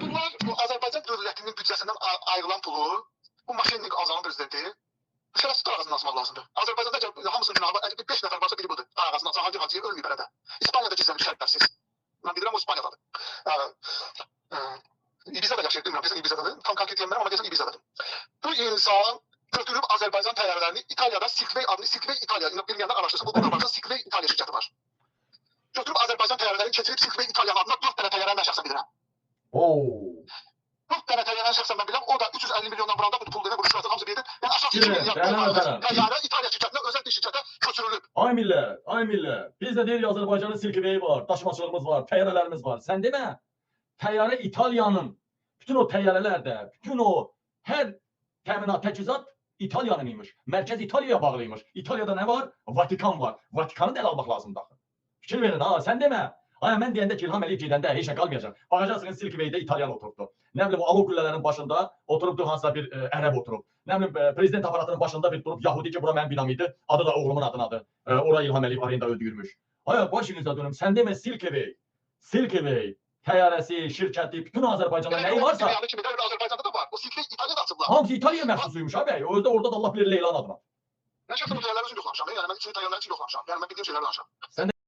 bunlar bu Azərbaycan dövlətinin büdcəsindən ayrılan pulu bu Maşinnik Azanın prezidenti şərəfsiz ağzını açmaq lazımdır. Azərbaycanda hamısının günahı var. 5 nəfər varsa biri budur. Ağzını açan Hacı Hacıyev ölməyib hələ də. İspaniyada gizlənmiş şərəfsiz. Mən bilirəm o İspaniyadadır. İbiza'da yaşayır, bilmirəm, desən İbiza'dadır. Tam konkret deyəmirəm, amma desən İbiza'dadır. Bu insan götürüb Azərbaycan təyyarələrini İtaliyada Silkway adlı Silkway İtaliya, bilməyənlər araşdırsın, bu Qarabağda Silkway İtaliya şirkəti var. Götürüb Azərbaycan təyyarələrini keçirib Silkway İtaliyanın adına 4 dənə təyyarəni mən şəxsən bilirəm. 4 dənə təyyarəni şəxsən mən bilirəm, o da 350 milyondan buranda bu pul demə, bu rüşvətə hamısı verir. Yəni aşağı 2 milyar təyyarə İtaliya şirkətinə, özəl bir şirkətə köçürülüb. Ay millət, biz də deyirik Azərbaycanın Silkway var, daşımaçılığımız var, təyyarələrimiz var. Sən demə, təyyarə İtaliyanın, bütün o təyyarələrdə, bütün o hər təminat, təchizat İtaliyanın imiş. Mərkəz İtaliyaya bağlıymış. İtaliyada nə var? Vatikan var. Vatikanı da əl almaq lazımdır. Fikir verin ha, sən demə. Ay mən deyəndə ki, İlham Əliyev gedəndə heç nə qalmayacaq. Baxacaqsınız Silkway'də İtalyan oturubdu. Nə bilim, alov qüllələrinin başında oturubdu hansısa bir ərəb oturub. Nə bilim, prezident aparatının başında bir durub Yahudi ki, bura mənim binam idi. Adı da oğlumun adınadır. Ora İlham Əliyev arayında öldürmüş. Ay başınızda dönüm. Sən demə Silkway, təyyarəsi, şirkəti, bütün Azərbaycanda nəyi varsa. Azərbaycanda da var. O Silkway İtaliyada açıblar. Hamısı İtaliya məxsusuymuş ha bəy. Orada da Allah bilir Leylan adına. Mən şəxsən bu təyyarələr üçün yoxlamışam. Yəni mən üçün təyyarələr üçün yoxlamışam. Yəni mən bildiyim şeylər danışam.